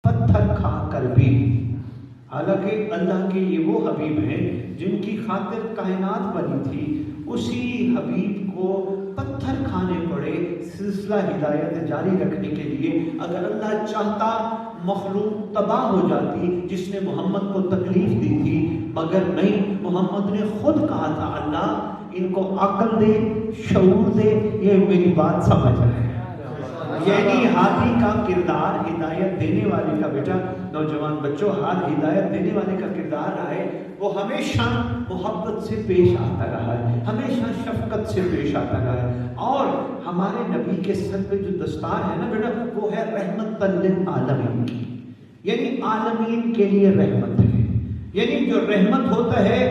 پتھر کھا کر بھی، حالانکہ اللہ کے یہ وہ حبیب ہیں جن کی خاطر کائنات بنی تھی، اسی حبیب کو پتھر کھانے پڑے سلسلہ ہدایت جاری رکھنے کے لیے۔ اگر اللہ چاہتا مخلوق تباہ ہو جاتی جس نے محمد کو تکلیف دی تھی، مگر نہیں، محمد نے خود کہا تھا اللہ ان کو عقل دے، شعور دے، یہ میری بات سمجھ رہے ہیں۔ یعنی ہاتھی کا کردار ہدایت دینے والے کا، بیٹا نوجوان بچوں، ہاتھ ہدایت دینے والے کا کردار رہا ہے، وہ ہمیشہ محبت سے پیش آتا رہا ہے، ہمیشہ شفقت سے پیش آتا رہا ہے۔ اور ہمارے نبی کے سر پہ جو دستار ہے نا بیٹا، وہ ہے رحمت للعالمین کی، یعنی عالمین کے لیے رحمت ہے۔ یعنی جو رحمت ہوتا ہے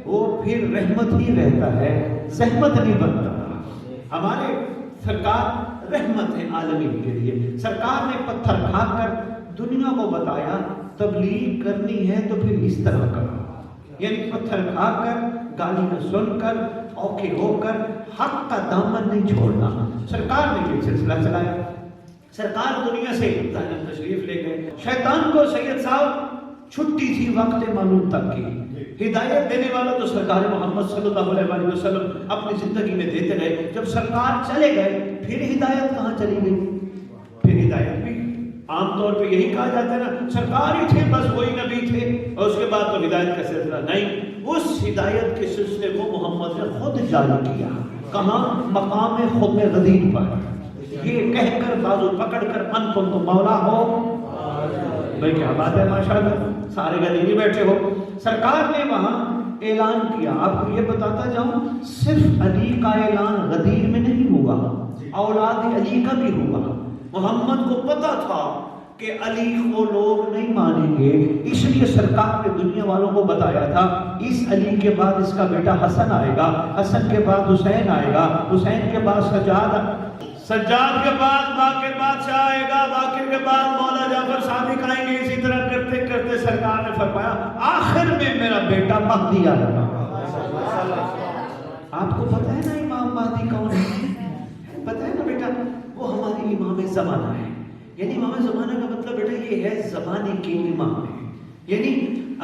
وہ پھر رحمت ہی رہتا ہے، زحمت نہیں بنتا۔ ہمارے سرکار رحمت ہے عالمین کے لیے۔ سرکار نے پتھر کھا کر دنیا کو بتایا تبلیغ کرنی ہے تو پھر اس طرح کرو، یعنی پتھر کھا کر، گالی نہ سن کر، اوکھے ہو کر حق کا دامن نہیں چھوڑنا۔ سرکار نے یہ سلسلہ چلایا۔ سرکار دنیا سے ظاہر تشریف لے گئے۔ شیطان کو سید صاحب چھٹی تھی وقت معلوم تک کی، ہدایت دینے والا تو سرکار محمد صلی اللہ علیہ وسلم اپنی زندگی میں دیتے رہے۔ جب سرکار چلے گئے پھر ہدایت کہاں چلی گئی؟ پھر ہدایت بھی عام طور پہ یہی کہا جاتا ہے نا، سرکار ہی تھے، بس وہی نبی تھے، اور اس کے بعد تو ہدایت کا سلسلہ نہیں۔ اس ہدایت کے سلسلے کو محمد نے خود جاری کیا۔ کہاں؟ مقام خم غدیر پر، یہ کہہ کر بازو پکڑ کر ان تم تو مولا ہو۔ بھائی کیا بات ہے، ماشاءاللہ، سارے غدیری بیٹھے ہو۔ سرکار نے وہاں اعلان کیا۔ آپ کو یہ بتاتا جاؤں، صرف علی کا اعلان غدیر میں نہیں ہوا، اولاد علی کا بھی ہوا۔ محمد کو پتا تھا کہ علی کو لوگ نہیں مانیں گے، اس لیے سرکار نے دنیا والوں کو بتایا تھا اس علی کے بعد اس کا بیٹا حسن آئے گا، حسن کے بعد حسین آئے گا، حسین کے بعد سجاد کے بعد باقر بادشاہ آئے گا، باقر کے بعد مولا جعفر صادق آئیں گے۔ اسی طرح کرتے کرتے سرکار نے فرمایا آخر میں میرا بیٹا مہدی آئے گا۔ آپ کو پتہ ہے نا امام مہدی کون ہے؟ پتہ ہے نا بیٹا، وہ ہماری امام زمانہ ہے۔ یعنی امام زمانہ کا مطلب بیٹا یہ ہے زمانے کے امام ہے۔ یعنی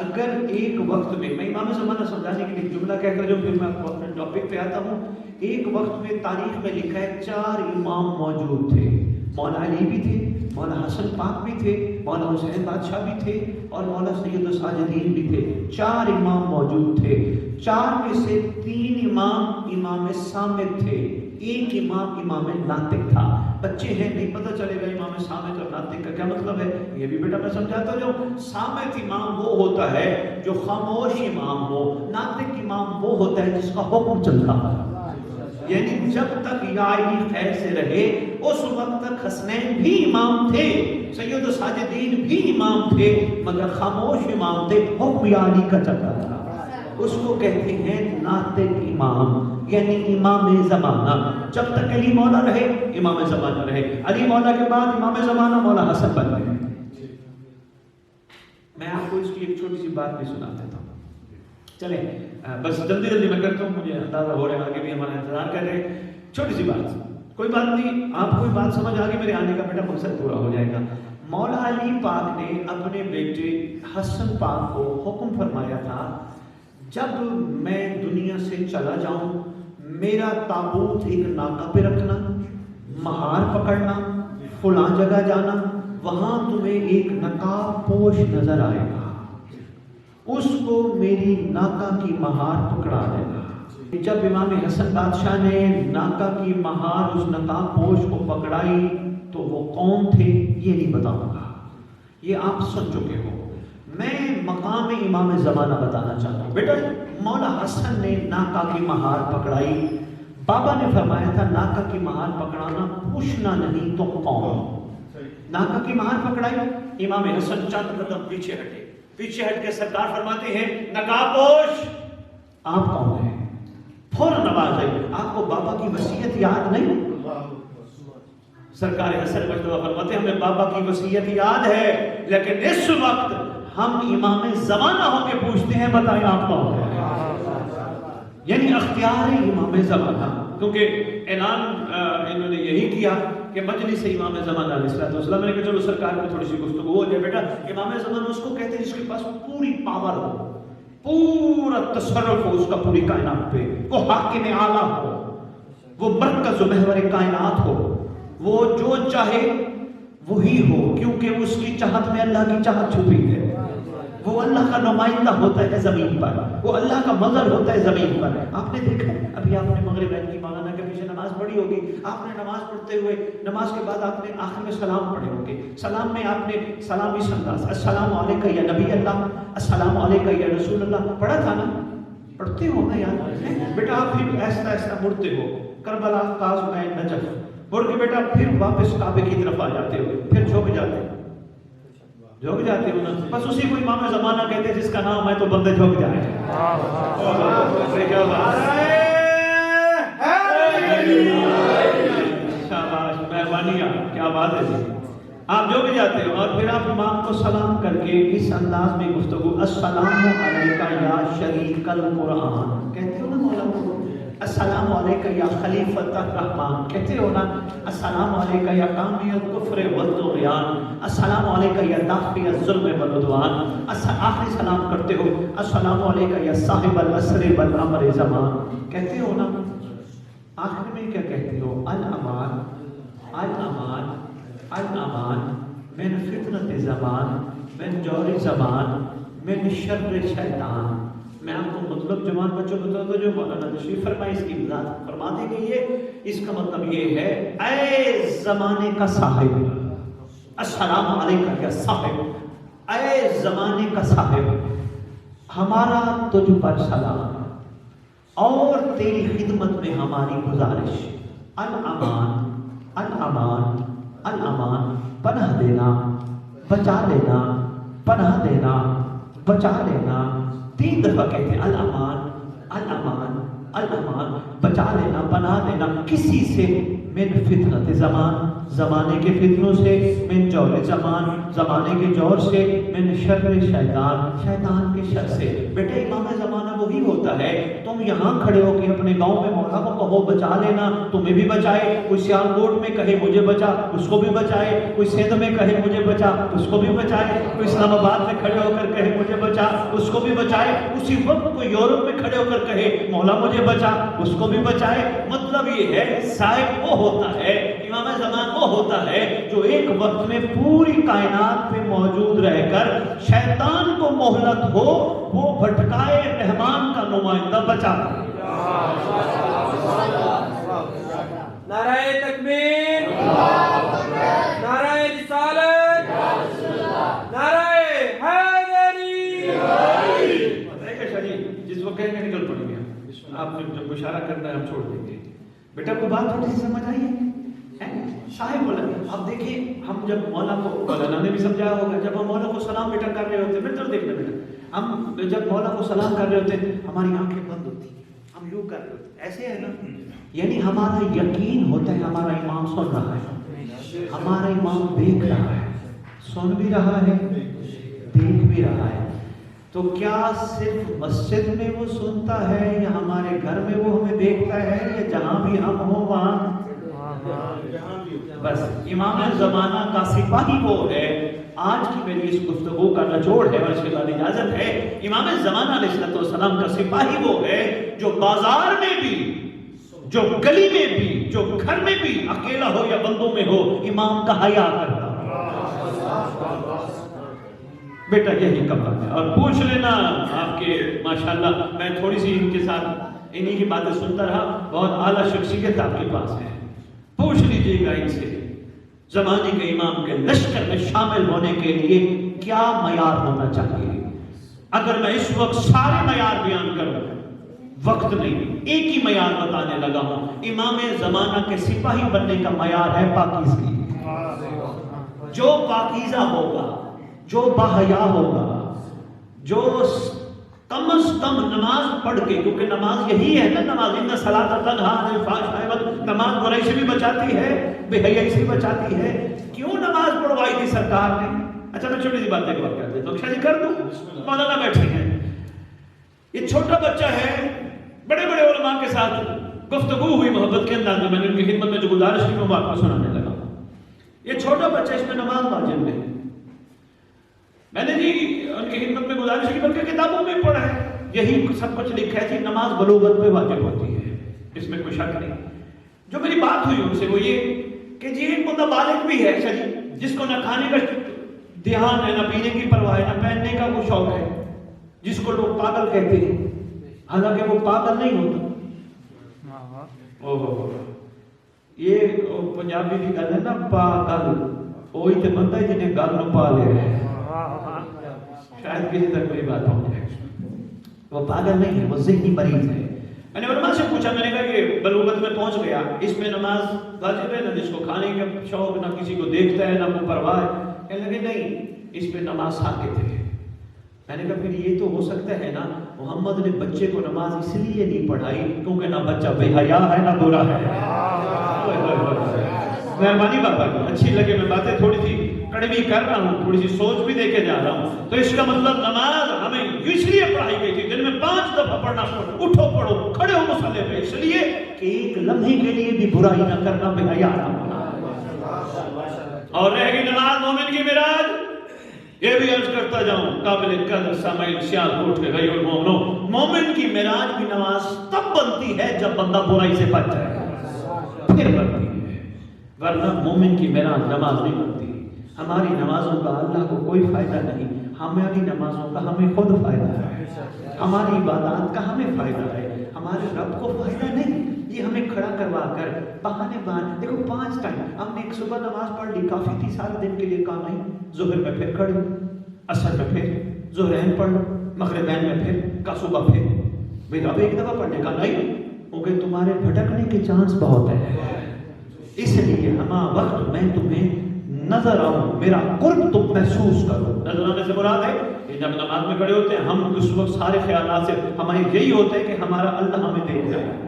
اگر ایک وقت میں امام زمانہ سمجھانے کے لیے جملہ کہہ کر جو پھر میں اپنے ٹاپک پہ آتا ہوں، ایک وقت میں تاریخ میں لکھا ہے 4 امام موجود تھے۔ مولا علی بھی تھے، مولا حسن پاک بھی تھے، مولا حسین بادشاہ بھی تھے، اور مولا سید الساجدین بھی تھے۔ 4 امام موجود تھے۔ 4 میں سے 3 امام امام صامت تھے، ایک امام امام ناطق تھا۔ بچے ہیں نہیں پتہ چلے گا امام صامت اور ناطق کا کیا مطلب ہے، یہ بھی بیٹا میں سمجھاتا ہوں۔ صامت امام وہ ہوتا ہے جو خاموش امام ہو، ناطق امام وہ ہوتا ہے جس کا حکم چلتا ہے۔ یعنی جب تک یاری خیر سے رہے اس وقت تک حسنین بھی امام تھے، سید الساجدین بھی امام تھے، مگر خاموش امام تھے، حکم یاری کا چلتا تھا۔ اس کو کہتے ہیں ناطق امام، یعنی امام زمانہ۔ جب تک علی مولا رہے امام زمانہ رہے، علی مولا کے بعد امام زمانہ مولا حسن بن گئے۔ میں آپ کو اس کی ایک چھوٹی سی بات بھی سنا دیتا ہوں، چلیں بس جلدی میں کرتا ہوں، مجھے اندازہ ہو رہا ہے آگے بھی ہمارا انتظار کر رہے ہیں۔ چھوٹی سی بات، کوئی بات نہیں، آپ کو بات سمجھ آگے میرے آنے کا بیٹا مقصد پورا ہو جائے گا۔ مولا علی پاک نے اپنے بیٹے حسن پاک کو حکم فرمایا تھا جب میں دنیا سے چلا جاؤں میرا تابوت ایک ناکہ پہ رکھنا، مہار پکڑنا، فلاں جگہ جانا، وہاں تمہیں ایک نقاب پوش نظر آئے گا، اس کو میری ناکہ کی مہار پکڑا دینا۔ جب امام حسن بادشاہ نے ناکہ کی مہار اس نقاب پوش کو پکڑائی تو وہ کون تھے یہ نہیں بتاؤں گا، یہ آپ سن چکے ہو۔ میں مقام امام زمانہ بتانا چاہتا ہوں۔ بیٹا مولا حسن نے ناکہ کی مہار پکڑائی، بابا نے فرمایا تھا ناکہ کی مہار پکڑانا پوچھنا نہیں تو کون۔ ناکہ کی مہار پکڑائی، امام حسن چند قدم پیچھے ہٹے، پیچھے ہٹ کے سرکار فرماتے ہیں نقاب پوش آپ کون ہیں؟ فوراً آواز آئی، آپ کو بابا کی وصیت یاد نہیں؟ سرکار حسن مجدوہ فرماتے ہیں ہمیں بابا کی وصیت یاد ہے، لیکن اس وقت ہم امام زمانہ ہو کے پوچھتے ہیں بتائیں آپ کون ہیں؟ یعنی اختیار امام زمانہ، کیونکہ اعلان انہوں نے یہی کیا کہ کہ مجلس امام زمانہ علیہ السلام، میں نے کہا چلو سرکار میں تھوڑی سی گفتگو ہو جائے. بیٹا امام زمانہ اس کو کہتے ہیں جس کے پاس پوری پاور ہو، پورا تصرف ہو اس کا پوری کائنات پہ، وہ حاکم اعلیٰ ہو، وہ مرکز و محور کائنات ہو، وہ جو چاہے وہی ہو، کیونکہ اس کی چاہت میں اللہ کی چاہت چھپی ہے. وہ اللہ کا نمائندہ ہوتا ہے زمین پر، وہ اللہ کا مظہر ہوتا ہے زمین پر. آپ نے دیکھا ابھی آپ نے مغرب کی مولانا کے پیچھے نماز پڑھی ہوگی، آپ نے نماز پڑھتے ہوئے نماز کے بعد آپ نے آخر میں سلام پڑھے ہوں گے. سلام میں آپ نے سلام اس انداز السلام علیکہ یا نبی اللہ، السلام علیکہ یا رسول اللہ پڑھا تھا نا؟ پڑھتے ہو نا یار بیٹا. آپ پھر ایسا ایسا مڑتے ہو، کربلا تاز میں نجف مڑ کے بیٹا پھر واپس کعبے کی طرف آ جاتے ہو، پھر جھک جاتے ہو نا. بس اسی کو امام زمانہ کہتے ہیں جس کا نام ہے تو بندے جھک جائیں. شاباش، مہربانی، کیا بات ہے جی. آپ جھک جاتے ہو اور پھر آپ امام کو سلام کر کے اس انداز میں گفتگو السلام علیکہ یا شریک القرآن کہتے ہو نا مولانا، السلام علیکہ یا خلیفۃ الرحمن کہتے ہو نا، السلام علیکہ یا قامی الکفر والطغیان، السلام علیکہ یا دافع الظلم والعدوان. آخری سلام کرتے ہو السلام علیکہ یا صاحب العصر والامر زمان کہتے ہو نا. آخر میں کیا کہتے ہو؟ الامان الامان الامان من فتنۃ زمان، من جور زمان، من شر شیطان. میں آپ کو مطلب جوان بچوں بتا دو جو مولانا تشریف فرمائے اس کی وضاحت فرما دے گئی ہے. اس کا مطلب یہ ہے اے زمانے کا صاحب، السلام علیکم یا صاحب، اے زمانے کا صاحب، ہمارا تجھ پر سلام اور تیری خدمت میں ہماری گزارش. الامان الامان الامان، پناہ دینا، بچا لینا، پناہ دینا، بچا لینا. 3 دفعہ کہتے ہیں الامان الامان الامان، بچا لینا، پناہ دینا کسی سے؟ من فتنۃ زمان، زمانے کے فتنوں سے، من جور زمان، زمانے کے جور سے، من شر شیطان، شیطان کے شر سے. بیٹے امام زمانہ وہی ہوتا ہے. تم یہاں کھڑے ہو کے اپنے گاؤں میں مولا کو کہو بچا لینا، تمہیں بھی بچائے. کوئی سیالکوٹ میں کہے مجھے بچا، اس کو بھی بچائے. کوئی سندھ میں کہے مجھے بچا، اس کو بھی بچائے. کوئی اسلام آباد میں کھڑے ہو کر کہے مجھے بچا، اس کو بھی بچائے. اسی وقت کوئی یورپ میں کھڑے ہو کر کہے مولا مجھے بچا، اس کو بھی بچائے. مطلب یہ ہے صاحب وہ ہوتا ہے، امام زمان وہ ہوتا ہے جو ایک وقت میں پوری کائنات پہ موجود رہ کر شیطان کو مہلت ہو وہ بھٹکائے رحمان کا نمائندہ بچا کر. نعرہ تکبیر، نعرہ رسالت، نعرہ حیدری. جس وہ کہیں گے نکل پڑیں گے. آپ نے جب اشارہ کرنا ہے ہم چھوڑ دیں گے. بیٹا کو بات تھوڑی سی سمجھ آئی ہے؟ صاحب بولا. اب دیکھیں ہم جب مولا کو، مولانا نے بھی سمجھایا ہوگا، جب ہم مولا کو سلام بیٹا کر رہے ہوتے ہیں، بہتر دیکھنا بیٹا، ہم جب مولا کو سلام کر رہے ہوتے ہیں ہماری آنکھیں بند ہوتی ہیں، ہم یوں کر رہے ہوتے ہیں، ایسے ہے نا. یعنی ہمارا یقین ہوتا ہے ہمارا امام سن رہا ہے، ہمارا امام دیکھ رہا ہے، سن بھی رہا ہے، دیکھ بھی رہا ہے. تو کیا صرف مسجد میں وہ سنتا ہے یا ہمارے گھر میں وہ ہمیں دیکھتا ہے یا جہاں بھی ہم ہوں وہاں؟ بس امام زمانہ کا سپاہی وہ ہے. آج کی میری اس گفتگو کا نچوڑ ہے اور اس کے بعد اجازت ہے. امام زمانہ علیہ السلام کا سپاہی وہ ہے جو بازار میں بھی، جو گلی میں بھی، جو گھر میں بھی اکیلا ہو یا بندوں میں ہو امام کا حیا کرتا. بیٹا یہی کمال ہے. اور پوچھ لینا آپ کے ماشاءاللہ، میں تھوڑی سی ان کے ساتھ انہی کی باتیں سنتا رہا، بہت اعلیٰ شخصیت آپ کے پاس ہے. پوچھ لیجئے گا ان سے زمانے کے امام کے لشکر میں شامل ہونے کے لیے کیا معیار ہونا چاہیے. اگر میں اس وقت سارے معیار بیان کروں، وقت نہیں، ایک ہی معیار بتانے لگا ہوں. امام زمانہ کے سپاہی بننے کا معیار ہے پاکیزگی. جو پاکیزہ ہوگا، جو باحیا ہوگا، جو کم از کم نماز پڑھ کے، کیونکہ نماز یہی ہے نا، نماز ان صلاۃ تنہا عن الفحشاء والمنکر، نماز برائی سے بھی بچاتی ہے، بے حیائی سے بچاتی ہے. کیوں نماز پڑھوائی تھی سرکار نے؟ اچھا میں چھوٹی سی بات ایک بار کر دیتا ہوں. شاید کر دوں، مولانا بیٹھے ہیں، یہ چھوٹا بچہ ہے، بڑے بڑے علماء کے ساتھ گفتگو ہوئی محبت کے انداز میں، میں نے ان کی خدمت میں جو گزارش کی میں وہ آپ کو سنانے لگا. ये छोटा बच्चा, इसमें नमाज वाजिब नहीं। मैंने जी उनकी खिदमत में गुजारिश की, बल्कि किताबों में पढ़ा है, यही सब कुछ लिखा है कि नमाज बलूगत पे वाजिब होती है, इसमें कोई शक नहीं। जो मेरी बात हुई उनसे वो ये कि जी एक बंदा बालिग भी है चलिए, जिसको ना खाने का ध्यान है, ना पीने की परवाह है, ना पहनने का वो शौक है, जिसको लोग पागल कहते हैं, हालांकि वो पागल नहीं होता। ओहो, ये पंजाबी की गल है ना, पागल वही तो बंदा है जिन्हें गल न पा लिया है। शायद किसी तक मेरी बात पहुंच जाए। वो पागल नहीं है, वो ज़हनी मरीज है। मैंने उलमा से पूछा, मैंने कहा ये बलूगत में पहुंच गया, इसमें नमाज वाजिब है ना, जिसको खाने का शौक, ना किसी को देखता है, ना वो परवाह है। कहने लगे नहीं, इस पे नमाज साकित है। मैंने कहा फिर ये तो हो सकता है ना, मोहम्मद ने बच्चे को नमाज इसलिए नहीं पढ़ाई क्योंकि ना बच्चा बेहया है ना बुरा है। मेहरबानी बाबा की, अच्छी लगे मैं बातें थोड़ी सी कड़वी कर रहा हूँ, थोड़ी सी सोच भी देके जा रहा हूँ। तो इसका मतलब नमाज हमें इसलिए पढ़ाई गई थी, दिन में 5 दफा पढ़ना, उठो पढ़ो, खड़े हो मसले पे, इसलिए कि एक लम्हे के लिए भी बुराई ना करना, बेहया ना होना। और रहेगी नमाज मोमिन की मिराज, ये भी अर्ज करता जाऊं, काबिल कदर सामाइल सियालकोट के गई और मोमिन की मिराज की नमाज तब बनती है जब बंदा बुराई से बच जाए, फिर बनती है, वरना मोमिन की मिराज नमाज नहीं बनती। हमारी नमाजों का अल्लाह को कोई फायदा नहीं, हमारी नमाजों का हमें खुद फायदा है, हमारी इबादत का हमें फायदा है, हमारे रब को फायदा नहीं। ये हमें खड़ा करवा कर बहाने देखो 5 टाइम हमने एक सुबह नमाज पढ़ ली, काफी थी, सारे दिन के लिए काम नहीं, जोहर में फिर खड़ी, असर में फिर, जोहरैन पढ़ लो, मगरिबैन में फिर, का सुबह फिर, भाई अब एक दफा पढ़ने का नहीं, क्योंकि तुम्हारे भटकने के चांस बहुत है। इसलिए हमा वक्त मैं तुम्हें नजर आऊं, मेरा कुर्ब तुम महसूस करो। नजर आने से मुराद है कि जब नमाज में खड़े होते हैं हम उस वक्त सारे ख्यालात से हमारे यही होते हैं कि हमारा अल्लाह हमें देख रहा है।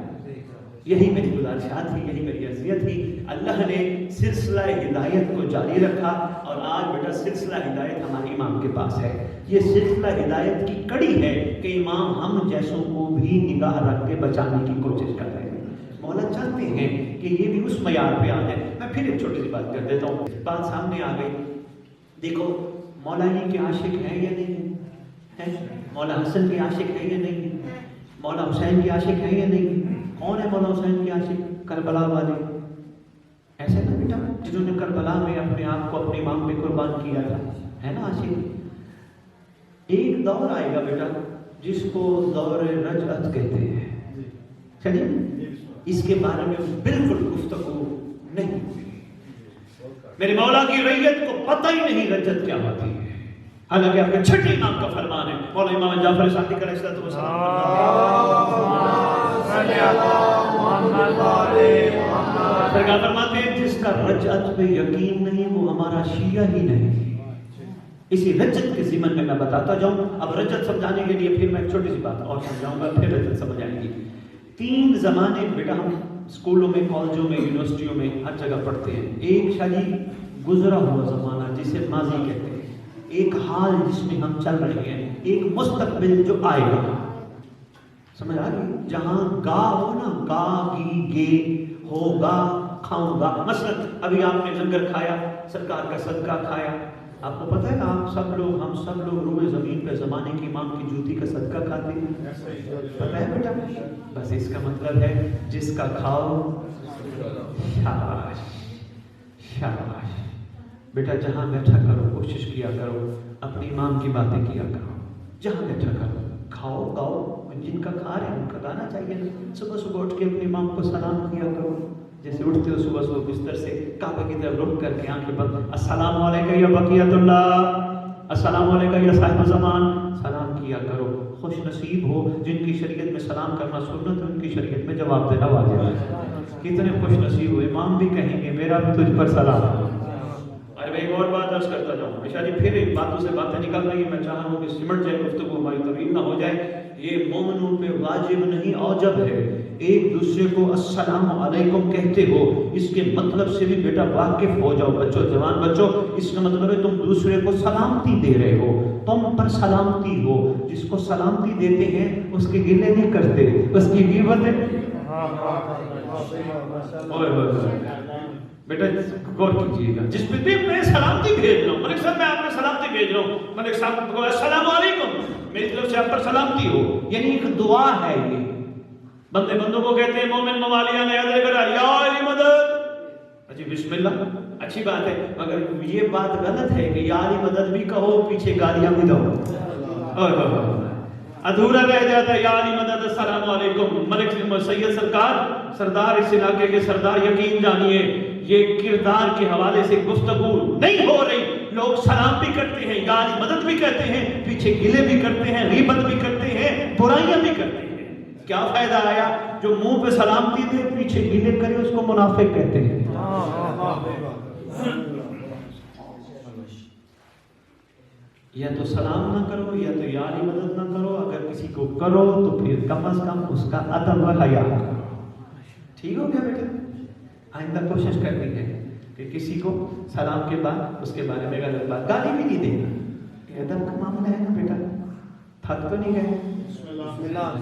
यही मेरी गुजारिशात थी, यही मेरी अर्जियत थी। अल्लाह ने सिलसिला हिदायत को जारी रखा और आज बेटा सिलसिला हिदायत हमारे इमाम के पास है। ये सिलसिला हिदायत की कड़ी है कि इमाम हम जैसों को भी निगाह रख के बचाने की कोशिश कर रहे हैं। मौला चाहते हैं कि ये भी उस मयार पे आ जाए। मैं फिर एक छोटी सी बात कर देता हूँ, बात सामने आ गई। देखो मौला अली के आशिक हैं या नहीं है, मौला हसन के आशिक हैं या नहीं, मौला हुसैन के आशिक हैं या नहीं। कौन है मौला हुसैन के आशिक? करबला वाले, ऐसे ना बेटा, जिन्होंने करबला में अपने आप को अपने इमाम पे कुर्बान किया था, है ना आशिक। एक दौर आएगा बेटा जिसको दौर रजअत कहते हैं, चलिए इसके बारे में बिल्कुल गुफ्तगू नहीं हुई। मेरे मौला की रैयत को पता ही नहीं रजत क्या होती है, हालांकि आपके छठे इमाम का फरमान है, मौला इमाम जाफर सादिक सरकार फरमाते हैं जिसका रजत पे यकीन नहीं वो हमारा शिया ही नहीं। इसी रजत के ज़िमन में मैं बताता जाऊं। अब रजत समझाने के लिए फिर मैं एक छोटी सी बात और समझाऊंगा, फिर रजत समझ आएगी। 3 ज़माने बेटा हम स्कूलों में, कॉलेजों में, यूनिवर्सिटियों में हर जगह पढ़ते हैं। एक शादी गुजरा हुआ ज़माना जिसे माजी कहते हैं, एक हाल जिसमें हम चल रहे हैं, एक मुस्तकबिल जो आएगा। समझ आ गई? जहाँ गा हो ना, गा गी गे होगा, खाऊंगा। मसलन अभी आपने लंगर खाया, सरकार का सदका खाया, आपको पता है आप सब लोग, हम सब लोग रूए ज़मीन पे ज़माने की इमाम की जूती का सदका खाते हैं, पता है बेटा। बस इसका मतलब है जिसका खाओ शाबाश शाबाश बेटा। जहाँ बैठा करो कोशिश किया करो, अपने इमाम की बातें किया करो, जहाँ बैठा करो खाओ गाओ, जिनका खा रहे हैं उनका गाना चाहिए। सुबह सुबह उठ के अपने इमाम को सलाम किया करो, जैसे उठते हो सुबह सुबह बिस्तर से, काबा की तरफ रुख करके आंखें बंद, अस्सलामु अलैका या बकियतुल्लाह, अस्सलामु अलैका या साहिब ज़मान, सलाम किया करो। खुश नसीब हो जिनकी शरीयत में सलाम करना सुन्नत है, उनकी शरीयत में जवाब देना वाजिब है। कितने खुश नसीब हो, इमाम भी कहेंगे मेरा भी तुझ पर सलाम। अरे मैं एक और बात अर्ज करता जाऊँ निशा जी, फिर इन बातों से बातें निकल रही है, मैं चाह रहा हूँ कि सिमट जाए गुफ्तगू, हमारी तवील ना हो जाए। ये मोमिनों पे वाजिब नहीं औजब है। एक दूसरे को अस्सलाम अलैकुम कहते हो, इसके मतलब से भी बेटा वाकिफ हो जाओ बच्चों, जवान बच्चों। इसका मतलब है तुम दूसरे को सलामती दे रहे हो, तुम पर सलामती हो। जिसको सलामती देते हैं उसके गिले नहीं करते, उसकी गिबत بیٹا غور کیجیے گا، جس پہ بھی میں سلامتی بھیج رہا ہوں، ملک صاحب میں آپ کو سلامتی بھیج رہا ہوں، ملک صاحب کو السلام علیکم، میری طرف سے آپ پر سلامتی ہو، یعنی ایک دعا ہے یہ. بندے بندوں کو کہتے ہیں مومن موالیاں نے حضرت کرا یا علی مدد. اچھی بسم اللہ اچھی بات ہے، مگر یہ بات غلط ہے کہ یا علی مدد بھی کہو پیچھے گالیاں بھی دو. ادھورا رہ جاتا ہے یا علی مدد السلام علیکم. ملک سید سرکار سردار اس علاقے کے سردار، یقین جانیے یہ کردار کے حوالے سے گفتگو نہیں ہو رہی. لوگ سلام بھی کرتے ہیں، یا علی مدد بھی کہتے ہیں، پیچھے گلے بھی کرتے ہیں، غیبت بھی کرتے ہیں، برائیاں بھی کرتے ہیں. کیا فائدہ آیا؟ جو منہ پہ سلامتی دے پیچھے گلے کرے اس کو منافق کہتے ہیں. یا تو سلام نہ کرو یا تو یا علی مدد نہ کرو، اگر کسی کو کرو تو پھر کم از کم اس کا ادب و حیا کرو. ٹھیک ہو گیا بیٹا؟ آئندہ کوشش کرنی ہے کہ کسی کو سلام کے بعد اس کے بارے میں غلط بات، گالی بھی نہیں دینا. یہ ادب کا معاملہ ہے نا بیٹا، تھک تو نہیں گئے؟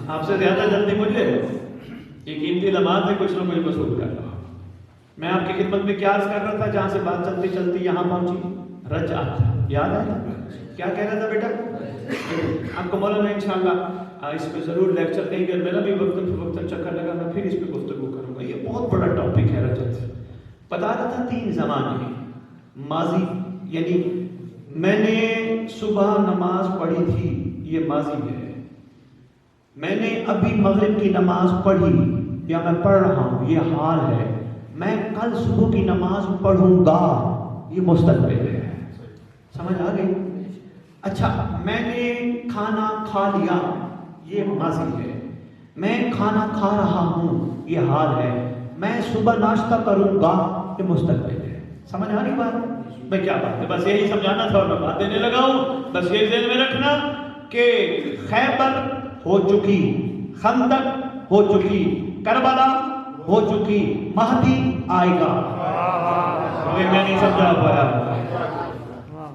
آپ سے زیادہ جلدی مجھے یہ قیمتی لمحات ہے، کچھ نہ کچھ وصول کر رہا ہوں. میں آپ کی خدمت میں کیا عرض کر رہا تھا جہاں سے بات چلتی چلتی یہاں پہنچی؟ رجعت یاد ہے کیا کہہ رہا تھا بیٹا؟ آپ کو مولانا انشاءاللہ اس پہ ضرور لیکچر دیں گے، میرا بھی وقتاً چکر لگا، میں پھر اس پہ گفتگو کروں گا. یہ بہت بڑا ٹاپک ہے رجعت. بتا رہا تھا 3 زمانے ماضی، یعنی میں نے صبح نماز پڑھی تھی، یہ ماضی ہے. میں نے ابھی مغرب کی نماز پڑھی یا میں پڑھ رہا ہوں، یہ حال ہے. میں کل صبح کی نماز پڑھوں گا، یہ مستقبل ہے. سمجھ آ گئی؟ اچھا، میں نے کھانا کھا لیا، یہ ماضی ہے. میں کھانا کھا رہا ہوں، یہ حال ہے. میں صبح ناشتہ کروں گا، یہ مستقبل ہے. سمجھ آ رہی بات؟ میں کیا بات ہے، بس یہی سمجھانا تھا اور میں بات دینے لگا ہوں. بس یہ ذہن میں رکھنا کہ خیبر ہو چکی، خندق ہو چکی، کربلا ہو چکی، مہدی آئے گا. میں نہیں سمجھا پایا.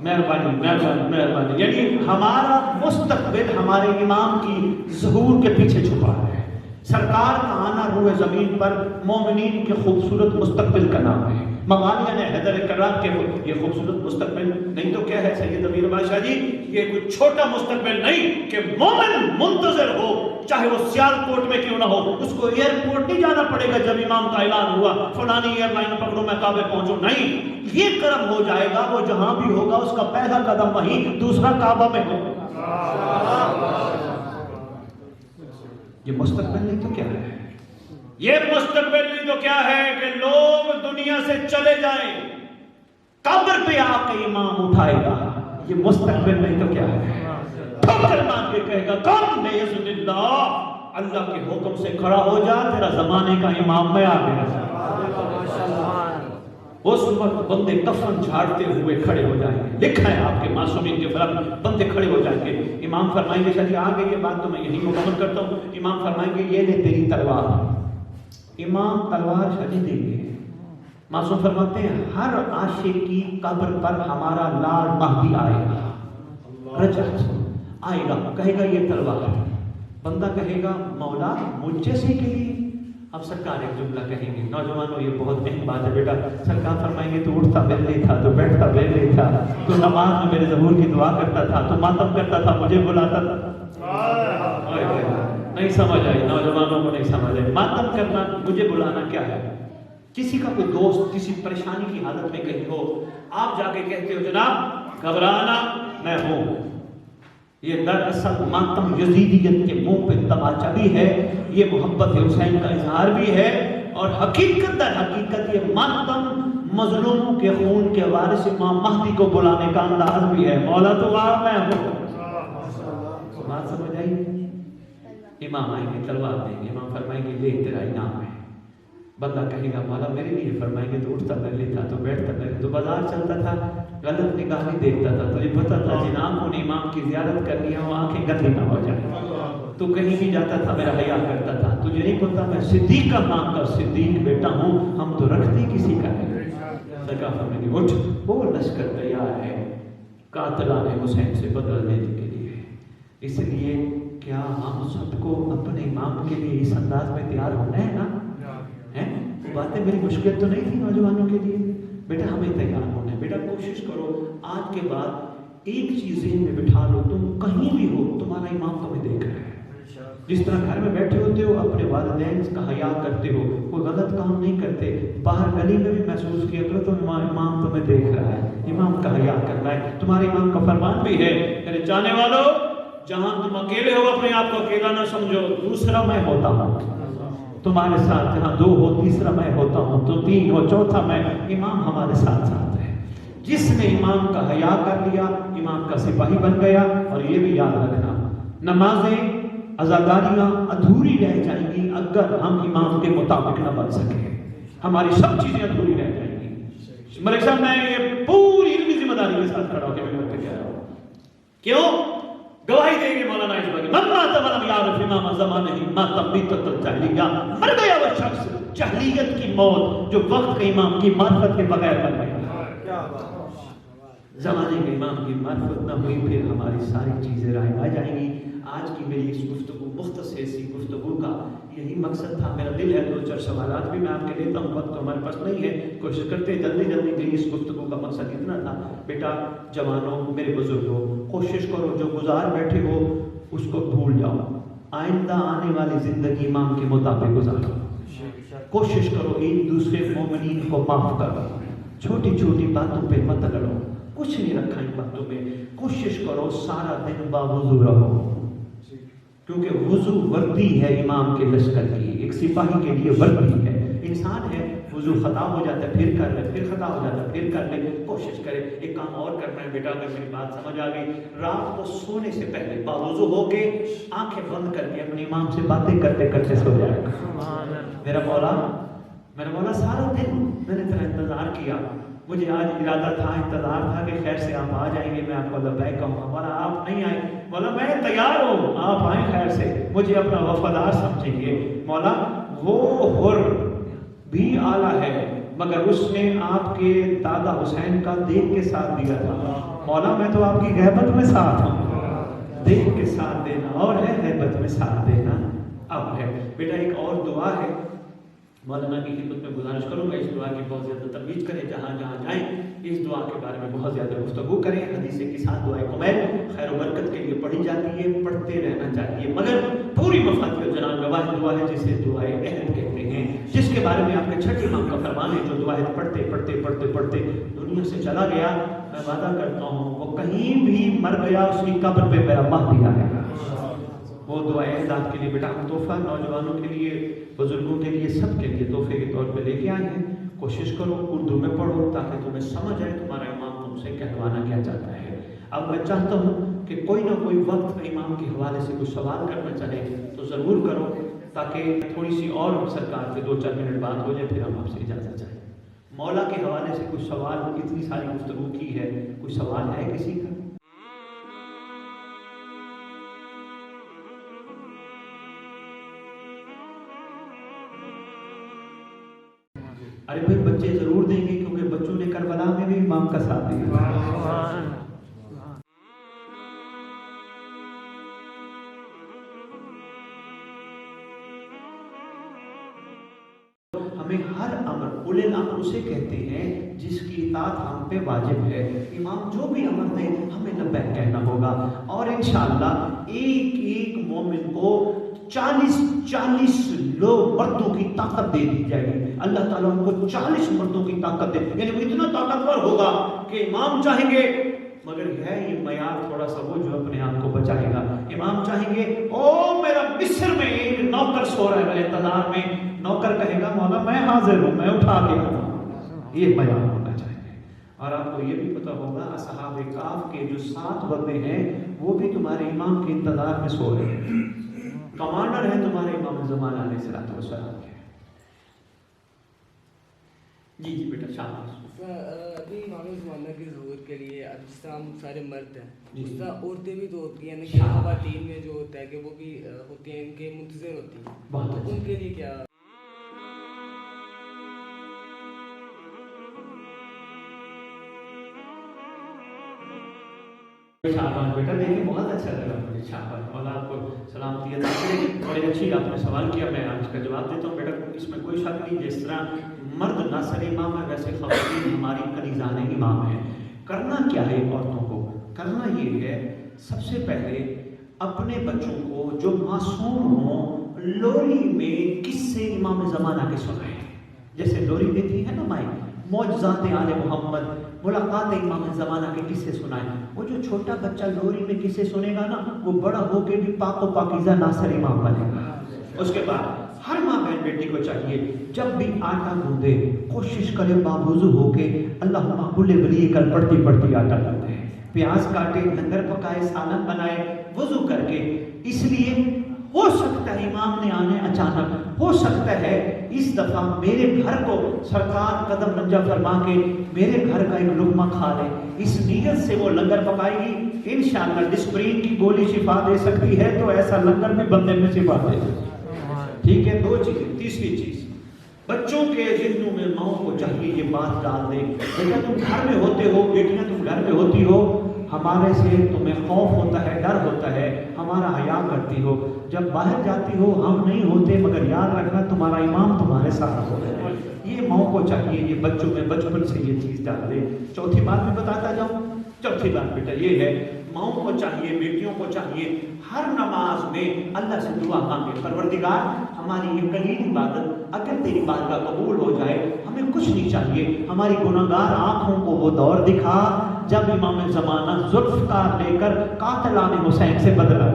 مہربانی. یعنی ہمارا مستقبل ہمارے امام کی ظہور کے پیچھے چھپا ہے. سرکار کا آنا روح زمین پر مومنین کے خوبصورت مستقبل کا نام ہے. موالیہ نے حیدر کرام کے یہ خوبصورت مستقبل نہیں تو کیا ہے سید امیر بادشاہ جی، یہ کوئی چھوٹا مستقبل نہیں کہ مومن منتظر ہو، چاہے وہ سیالکوٹ میں کیوں نہ ہو. اس کو ایئرپورٹ نہیں جانا پڑے گا جب امام کا اعلان ہوا فلانی ایئر لائن پکڑو میں کعبے پہنچوں. نہیں، یہ کرم ہو جائے گا، وہ جہاں بھی ہوگا اس کا پہلا قدم وہیں، دوسرا کعبہ میں ہوگا. یہ مستقبل نہیں تو کیا ہے؟ یہ مستقبل نہیں تو کیا ہے کہ لوگ دنیا سے چلے جائیں، قبر پہ آ کے امام اٹھائے گا. یہ مستقبل نہیں تو کیا ہے؟ ٹھوکر مار کے کہے گا کم باذن اللہ، اللہ کے حکم سے کھڑا ہو جا، تیرا زمانے کا امام میں آ گیا. اس وقت بندے کفن جھاڑتے ہوئے کھڑے ہو جائیں گے. لکھا ہے آپ کے معصومین کے خلاف بندے کھڑے ہو جائیں گے. امام فرمائیں گے شاید آ گئی یہ بات تو میں یہی مکمل کرتا ہوں. امام فرمائیں گے یہ لے تیری تلوار. امام تلوار شدید دیں گے. معصوم فرماتے ہیں ہر عاشق کی قبر پر ہمارا لال مہدی آئے گا، رجعت آئے گا، کہے گا یہ تلوار. بندہ کہے گا مولا مجھ جیسے کے لیے. اب سرکار ایک جملہ کہیں گے، نوجوانوں یہ بہت اہم بات ہے بیٹا. سرکار فرمائیں گے تو اٹھتا بیٹھے تھا، تو بیٹھتا بیٹھے تھا، تو نماز میں میرے ظہور کی دعا کرتا تھا، تو ماتم کرتا تھا، مجھے بلاتا تھا. نہیں سمجھ آئی نوجوانوں کو، نہیں سمجھ آئی. ماتم کرنا، مجھے بلانا کیا ہے؟ کسی کا کوئی دوست کسی پریشانی کی حالت میں کہیں ہو، آپ جا کے کہتے ہو جناب گھبرانا میں ہوں. یہ دراصل ماتم یزیدیت کے منہ پہ تماچا بھی ہے، یہ محبت حسین کا اظہار بھی ہے، اور حقیقت در حقیقت یہ ماتم مظلوموں کے خون کے وارث امام مہدی کو بلانے کا انداز بھی ہے. مولا تو میں ہوں. بات سمجھ آئی؟ امام آئیں گے تلوار دیں گے. امام فرمائیں گے لے تیرا انعام ہے. بندہ کہے گا مولا میرے لیے. فرمائیں گے تو اٹھتا میں لیتا، تو بیٹھتا میں، تو بازار چلتا تھا غلط نگاہ نہیں دیکھتا تھا، تو یہ پتہ تھا جن آنکھوں نے امام کی زیارت کرنی ہے وہ آنکھیں گندی نہ ہو جائیں. تو کہیں بھی جاتا تھا میرا حیا کرتا تھا. تجھے نہیں پتا میں صدیق کا ماں کا صدیق بیٹا ہوں، ہم تو رکھتے کسی کا ہے. سرکار فرمائیں گے اٹھ، وہ لشکر تیار ہے قاتلان حسین سے بدل لینے کے لیے. اس لیے کیا ہم سب کو اپنے امام کے لیے اس انداز میں تیار ہونا ہے نا؟ باتیں میری مشکل تو نہیں تھی نوجوانوں کے لیے. बेटा हमें तैयार होना है। बेटा कोशिश करो आज के बाद एक चीज़ ज़हन में बिठा लो, तुम कहीं भी हो तुम्हारा इमाम तुम्हें देख रहा है। जिस तरह घर में बैठे होते हो अपने वालिदैन का हया करते हो, कोई गलत काम नहीं करते, बाहर गली में भी महसूस किया करो तो इमाम तुम्हें देख रहा है, इमाम का हया करना है। तुम्हारे इमाम का फरमान भी है, मेरे चाहने वालों, जहां तुम अकेले हो अपने आप को अकेला ना समझो, दूसरा मैं होता हूँ तुम्हारे साथ। जहां दो हो तीसरा मैं होता हूँ, तो तीन हो चौथा मैं। इमाम हमारे साथ साथ है। जिसने इमाम का हया कर लिया इमाम का सिपाही बन गया। और ये भी याद रखना, नमाजें अज़ादारियाँ अधूरी रह जाएंगी अगर हम इमाम के मुताबिक न बन सके। हमारी सब चीजें अधूरी रह जाएंगी। मलिक साहब मैं ये पूरी इल्मी जिम्मेदारी के साथ खड़ा होकर मैं कह रहा हूँ, क्यों गवाही देंगे मौलाना इस बात, मर गया वो शख्स जहलियत की मौत जो वक्त के इमाम की मार्फत के बगैर मर गया। जमाने के इमाम की मार्फत न हुई फिर हमारी सारी चीजें राय आ जाएंगी। आज की मेरी इस गुफ्तगू मुख्तसर सी गुफ्तगू का यही मकसद था। मेरा दिल है दो चार सवालात भी मैं आपके लेता हूँ, वक्त तो हमारे पास नहीं है, कोशिश करते जल्दी जल्दी गई। इस गुफ्तगू का मकसद इतना था, बेटा जवानों मेरे बुजुर्गों, कोशिश करो जो गुजार बैठे हो उसको भूल जाओ, आइंदा आने वाली जिंदगी इमाम के मुताबिक गुजारो। कोशिश करो एक दूसरे मोमिनीन को माफ करो, छोटी छोटी बातों पे मत लड़ो, कुछ नहीं रखा इन बातों में। कोशिश करो सारा दिन बावजू रहो, क्योंकि वुजू वर्दी है इमाम के लश्कर की, एक सिपाही के लिए वर्दी है। इंसान है, वुजू खता हो जाता है फिर कर ले, फिर खता हो जाता है फिर कर ले। कोशिश करे। एक काम और करना है बेटा, अगर मेरी बात समझ आ गई, रात को सोने से पहले बावुजू होके आंखें बंद करके अपने इमाम से बातें करते करते सो जाएगा। मेरा मौला सारा दिन मैंने तेरा इंतजार किया, मुझे आज इरादा था, इंतजार था कि खैर से आप आ जाएंगे, मैं आपको लब्बैक कहूँगा। बोला आप नहीं आए, बोला मैं तैयार हूँ, आप आए खैर से, मुझे अपना वफादार समझेंगे। मौला वो हुर भी आला है मगर उसने आपके दादा हुसैन का देख के साथ दिया था। मौला मैं तो आपकी गैबत में साथ हूँ, देख के साथ देना और है गैबत में साथ देना अब है। बेटा एक और दुआ है, मौलाना की खिदमत में गुजारिश करूंगा इस दुआ की बहुत ज़्यादा तजवीज़ करें, जहाँ जहाँ जाएं इस दुआ के बारे में बहुत ज़्यादा गुफ्तगू करें। हदीस के साथ दुआ कुमैल खैर बरकत के लिए पढ़ी जाती है, पढ़ते रहना चाहिए, मगर पूरी मफाद और जनाब गवाह दुआ है जिसे दुआए अहद कहते हैं, जिसके बारे में आपके छठे इमाम का फरमान है, जो दुआ पढ़ते पढ़ते पढ़ते पढ़ते दुनिया से चला गया, मैं वादा करता हूँ वो कहीं भी मर गया उसकी कब्र पे मेरा माह दिया है। वो दुआ एहदाद के लिए बेटा हम तोहफा नौजवानों के लिए, बुजुर्गों के लिए, सब के लिए तोहफे के तौर पे लेके आए हैं। कोशिश करो उर्दू में पढ़ो ताकि तुम्हें समझ आए तुम्हारा इमाम तुमसे कहलवाना क्या चाहता है। अब मैं चाहता हूँ कि कोई ना कोई वक्त में इमाम के हवाले से कुछ सवाल करना चाहे तो ज़रूर करो, ताकि थोड़ी सी और सरकार से 2-4 मिनट बात हो जाए, फिर हम आपसे इजाज़त चाहें। मौला के हवाले से कुछ सवाल, इतनी सारी गुफ्तगू की है, कुछ सवाल है किसी का? अरे भाई बच्चे जरूर देंगे, क्योंकि बच्चों ने करबला में भी इमाम का साथ दिया। हमें हर अमर, उलिल अमर उसे कहते हैं जिसकी इताअत हम पे वाजिब है। इमाम जो भी अमर दे हमें लब्बैक कहना होगा, और इंशाअल्लाह एक एक मोमिन को 40 लोग मर्दों की ताकत दे दी जाएगी। अल्लाह ताला उनको 40 मर्दों की ताकत दे, यानी वो इतना ताकतवर होगा कि इमाम चाहेंगे, मगर है ये मयार थोड़ा सा वो जो अपने आप को बचाएगा। इमाम चाहेंगे ओ मेरा मिस्र में एक नौकर सो रहा है मेरे इंतजार में, नौकर कहेगा मौला मैं हाजिर हूँ, मैं उठा के आऊँ, ये मयार होना चाहिए। और आपको ये भी पता होगा असहाबे काफ के जो 7 बंदे हैं वो भी तुम्हारे इमाम के इंतजार में सो रहे हैं, कमांडर है तुम्हारे इमाम ज़मान अलैहिस्सलातु वस्सलाम के। जी जी बेटा शाबाश। अभी इमाम ज़माना की ज़रूरत के लिए अब जिस तरह हम सारे मर्द हैं, जी। उस तरह औरतें भी तो होती हैं, कि ख़वातीन में जो होता है कि वो भी होती हैं, इनके मुंतज़िर होती हैं, तो उनके लिए क्या शाहबान बेटा देखिए बहुत अच्छा लगा मुझे शाहबान, और आपको सलामती अता करे। बड़ी अच्छी आपने सवाल किया, मैं आज का जवाब देता हूँ बेटा। इसमें कोई शक नहीं, जिस तरह मर्द नासर इमाम है वैसे ख़वातीन हमारी कनीज़ान इमाम है। करना क्या है औरतों को? करना ये है, सबसे पहले अपने बच्चों को जो मासूम हों लोरी में किस्से इमाम ज़माना के सुनाए। जैसे लोरी में थी है ना माई मौजज़ात आले मोहम्मद, मुलाकात इमाम ज़माना के किस्से सुनाए। वो जो छोटा बच्चा लोरी में किस्से सुनेगा ना, वो बड़ा होके भी पाको पाकीज़ा नासर इमाम बनेगा। उसके बाद हर माँ बहन बेटी को चाहिए जब भी आटा गूंदे कोशिश करे बावुज़ू होके अल्लाहुम्मा कुल्ले वली कल पढ़ती पढ़ती आटा गूंदे, प्याज काटे, लंगर पकाए, सालन बनाए वुज़ू करके। इसलिए हो सकता है इमाम ने आने अचानक, हो सकता है इस दफ़ा मेरे घर को सरकार कदम रंजा फरमा के मेरे घर का एक लुक़मा खा ले। इस नीयत से वो लंगर पकाएगी, इंशाअल्लाह डिस्प्रीन की गोली शिफा दे सकती है, तो ऐसा लंगर भी बंदे में शिफा दे। ठीक है, दो चीज़ें। तीसरी चीज़, बच्चों के ज़िहनों में माओ को चाहिए ये बात डाल दे, बेटा तुम घर में होते हो, बेटियां तुम घर में होती हो, हमारे से तुम्हें खौफ होता है, डर होता है, हमारा हया करती हो, जब बाहर जाती हो हम नहीं होते, मगर याद रखना तुम्हारा इमाम तुम्हारे साथ हो। ये माओ को चाहिए ये बच्चों में बचपन से ये चीज़ डाल दे। चौथी बात भी बताता जाऊँ। चौथी बात बेटा ये है, माओ को चाहिए, बेटियों को चाहिए हर नमाज में अल्लाह से दुआ मांगे, परवरदिगार हमारी ये कलील इबादत अगर तेरी बारगाह कबूल हो जाए, हमें कुछ नहीं चाहिए, हमारी गुनहगार आँखों को वो दौर दिखा जब इमाम ज़माना जुल्फ़कार लेकर कातिलान हुसैन से बदला।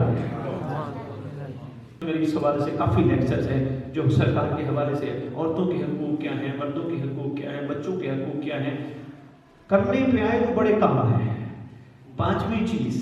मेरे इस हवाले से काफ़ी लेक्चर्स हैं जो सरकार के हवाले से औरतों के हकूक़ क्या हैं, मर्दों के हकूक़ क्या हैं, बच्चों के हकूक़ क्या हैं, करने पे आए तो बड़े काम हैं। पांचवी चीज़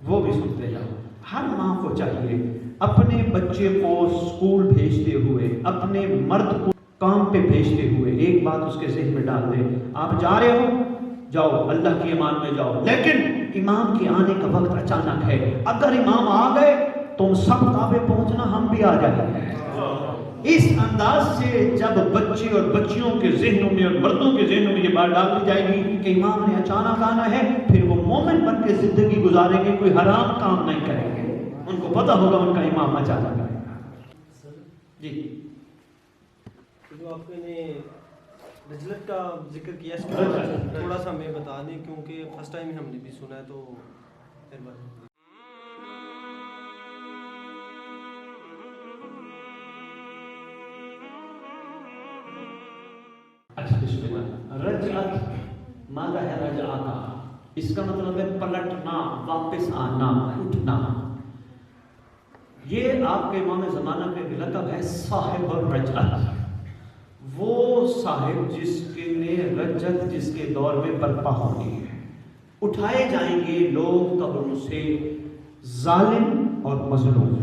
वो भी सुनते जाओ। हर माँ को चाहिए अपने बच्चे को स्कूल भेजते हुए, अपने मर्द को काम पे भेजते हुए एक बात उसके ज़हन में डाल दे, आप जा रहे हो जाओ, अल्लाह की ईमान में जाओ, लेकिन इमाम के आने का वक्त अचानक है, अगर इमाम आ गए तुम सब ताबे पहुंचना, हम भी आ जाएंगे। इस अंदाज से जब बच्चे और बच्चियों के ज़हनों में और मर्दों के ज़हनों में ये बात डाल दी जाएगी कि इमाम ने अचानक आना है, फिर वो मोमिन बन के ज़िंदगी गुजारेंगे, कोई हराम काम नहीं करेंगे, उनको पता होगा उनका इमाम अचानक आएगा। जी जो आपने रजलत का जिक्र किया, थोड़ा सा हमें बता दें, क्योंकि फर्स्ट टाइम हमने भी सुना है, तो अच्छा बिस्मिल्लाह। रजअत मादा है रजआ का, इसका मतलब है पलटना, वापस आना, उठना। ये आपके इमाम ज़माना के लक़ब है साहिब रजअत, वो साहिब जिसके लिए रजत जिसके दौर में बर्पा होनी है। उठाए जाएंगे लोग कब्रों से जालिम और मजलूम।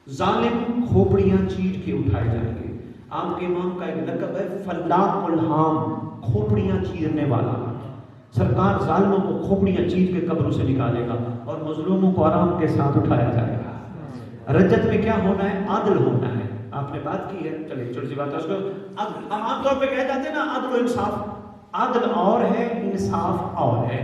जालिम खोपड़ियां चीर के उठाए जाएंगे। आपके इमाम का एक लक़ब है फल्लाकुल हाम, खोपड़ियां चीरने वाला। सरकार जालिमों को खोपड़ियां चीर के कब्रों से निकालेगा और मजलूमों को आराम के साथ उठाया जाएगा। रजत में क्या होना है? आदल होना है। आपने बात की है, चलिए छोटी सी बात है, उसको हम आमतौर पे कह जाते हैं ना आदल इंसाफ। आदल और है, इंसाफ और है।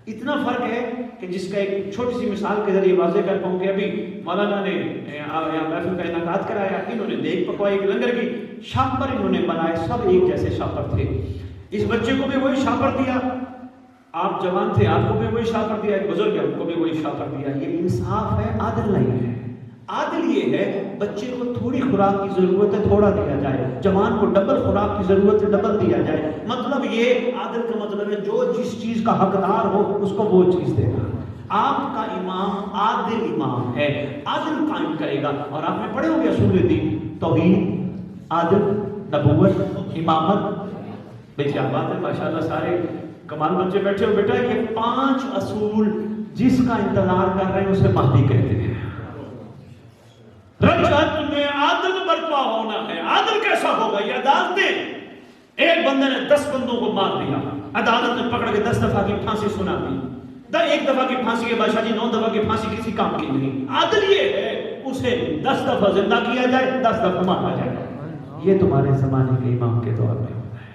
इतना फर्क है कि जिसका एक छोटी सी मिसाल के जरिए वाज़े कर पाऊँ कि अभी मौलाना ने यहाँ महफिल का इनाकात कराया, इन्होंने देख पकवाई, लंगर की शापर इन्होंने बनाए, सब एक जैसे शापर थे। इस बच्चे को भी वही शापर दिया, आप जवान थे आपको भी वही शापर दिया, एक बुजुर्ग है उनको भी वही शापर दिया। ये इंसाफ है, आदल नहीं है। आदल ये है बच्चे को थोड़ी खुराक की जरूरत है थोड़ा दिया जाए, जवान को डबल खुराक की जरूरत है डबल दिया जाए। मतलब ये आदल का मतलब है जो जिस चीज का हकदार हो उसको वो चीज देना। आपका इमाम आदिल इमाम है, आदिल कायम करेगा। और आपने पढ़े होंगे असूल दीन, तौहीद, आदिल, नबूवत, इमामत। भाई क्या बात है, माशाल्लाह सारे कमाल बच्चे बैठे हो। बेटा ये 5 असूल जिसका इंतजार कर रहे हैं उसे महदी कहते हैं। रजअत में आदल बर्पा होना है। आदल कैसा होगा? ये अदालतें, एक बंदे ने 10 बंदों को मार दिया, अदालत ने पकड़ के 10 दफा की फांसी सुना दी। 1 दफा की फांसी के बादशाह जी 9 दफा की फांसी किसी काम की नहीं। आदल ये है उसे 10 दफा जिंदा किया जाए, 10 दफा मारा जाए। ये तुम्हारे जमाने के इमाम के दौर में होता है।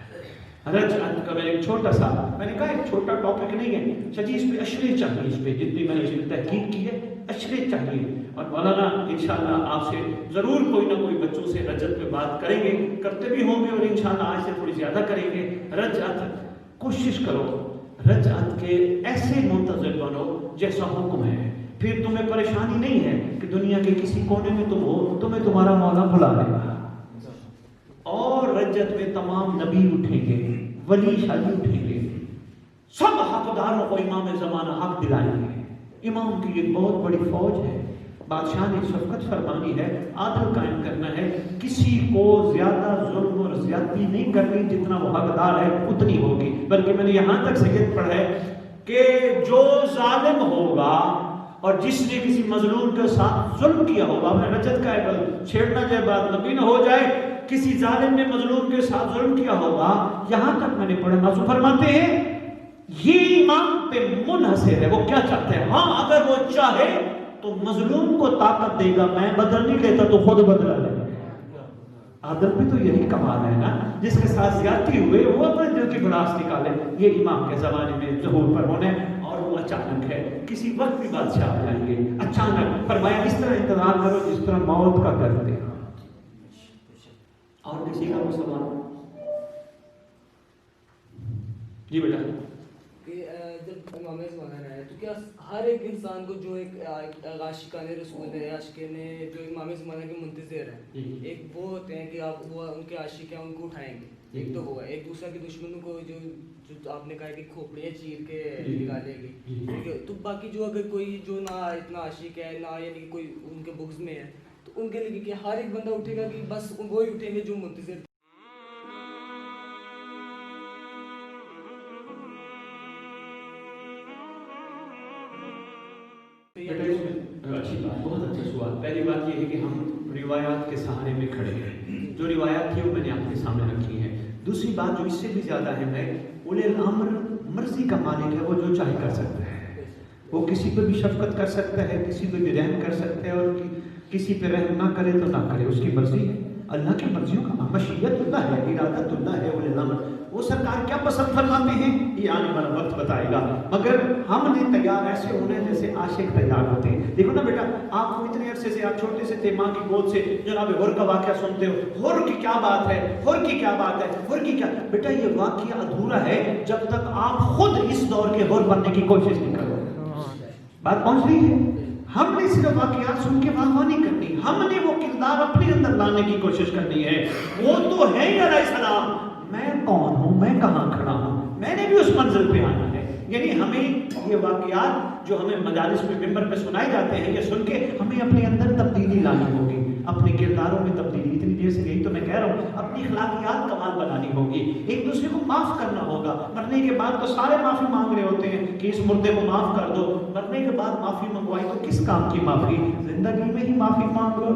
रजअत का मैंने एक छोटा सा, मैंने कहा एक छोटा टॉपिक नहीं है, सजी इस पे अशरे चाहिए, इस पे जितनी मैंने इसमें तहकीक की है अशरे चाहिए। और मौलाना इंशाल्लाह आपसे ज़रूर कोई ना कोई बच्चों से रजत पे बात करेंगे, करते भी होंगे और इंशाल्लाह आज से थोड़ी ज़्यादा करेंगे। रजअत कोशिश करो, रजअत के ऐसे मुंतज़िर बनो जैसा हुक्म है, फिर तुम्हें परेशानी नहीं है कि दुनिया के किसी कोने में तुम हो, तुम्हें तुम्हारा मौला बुला लेगा। और रजत में तमाम नबी उठेंगे, वली शाही उठेंगे, सब हकदारों को इमाम ज़माना हक दिलाएंगे। इमाम की एक बहुत बड़ी फौज है, बादशाह ने शफकत फरमानी है, आदल कायम करना है, किसी को ज्यादा जुल्म और ज्यादती नहीं करनी, जितना वो हकदार है उतनी होगी। बल्कि मैंने यहाँ तक सैयद पढ़ा है कि जो जालिम होगा और जिसने किसी मजलूम के साथ जुल्म किया होगा, अपने रजत का एक छेड़ना जाए बात नबी न हो जाए, किसी जालिम ने मजलूम के साथ जुल्म किया होगा, यहाँ तक मैंने पढ़ा। नाज़ फरमाते हैं ये इमाम पे मुनहसिर है, वो क्या चाहते हैं। हाँ अगर वो चाहे तो मजलूम को ताकत देगा, मैं बदल नहीं लेता तो खुद बदला ले। आदम भी तो यही कमाल है ना, जिसके साथ ज्यादती हुए वो अपने दिल की भड़ास निकाले। ये इमाम के जमाने में ज़हूर पर होने, और वो अचानक है, किसी वक्त भी बादशाह आ जाएंगे अचानक। फरमाया इस तरह इंतजार करो जिस तरह मौत का करते। और किसी का वो सवाल? जी बेटा। जब इमाम ज़माना रहा तो क्या हर एक इंसान को जो एक आशिकाने रसूल है, आशिकाने जो इमाम ज़माना के मुंतज़िर हैं, एक वो होते हैं कि आप वो उनके आशिक हैं उनको उठाएंगे, एक तो होगा, एक दूसरा के दुश्मनों को जो आपने कहा कि खोपड़ियाँ चीर के निकालेगी, ठीक है। तो बाकी जो अगर कोई जो ना इतना आशिक है ना, यानी कोई उनके बुग़्ज़ में है, तो उनके लिए कि हर एक बंदा उठेगा कि बस वो ही उठेंगे जो मुंतज़िर। अच्छी बात, बहुत अच्छा सवाल। पहली बात ये है कि हम रिवायात के सहारे में खड़े हैं, जो रिवायात थी वो मैंने आपके सामने रखी है। दूसरी बात जो इससे भी ज़्यादा है, मैं उलिल अम्र मर्जी का मालिक है, वो जो चाहे कर सकता है, वो किसी पे भी शफकत कर सकता है, किसी पे भी रहम कर सकता है, और किसी पे रहम ना करे तो ना करे, उसकी मर्जी है। अल्लाह की मर्जियों का मशीयतुल्लाह है, इरादतुल्लाह है। उलिल अम्र वो सरकार क्या पसंद फरमाते हैं ये आने वाला वक्त बताएगा, मगर हमने तैयार ऐसे होने जैसे आशिक तैयार होते हैं। देखो ना बेटा, आपको इतने अरसे से, आप छोटे से थे, माँ की गोद से जनाब हुर का वाक़या सुनते हो, हुर की क्या बात है, हुर की क्या बात है, हुर की क्या। बेटा ये वाक़या अधूरा है जब तक आप खुद इस दौर के हुर बनने की कोशिश नहीं करोगे। बात पहुंच रही है? हमने सिर्फ वाक़यात सुन के वाहवानी करनी, हमने वो किरदार अपने अंदर लाने की कोशिश करनी है। वो तो है ही अलैहिस्सलाम, मैं कौन हूँ, मैं कहाँ खड़ा हूँ, मैंने भी उस मंजिल पे आना है। यानी हमें ये वाक़यात जो हमें मजालिस में मिंबर पे सुनाए जाते हैं, ये सुन के हमें अपने अंदर तब्दीली लानी होगी, अपने किरदारों में तब्दीली। इतनी देर से यही तो मैं कह रहा हूँ, अपनी अखलाकियात कमाल बनानी होगी, एक दूसरे को माफ़ करना होगा। मरने के बाद तो सारे माफ़ी मांग रहे होते हैं कि इस मुर्दे को माफ़ कर दो, मरने के बाद माफ़ी मंगवाई तो किस काम की माफ़ी, जिंदगी में ही माफ़ी मांग लो।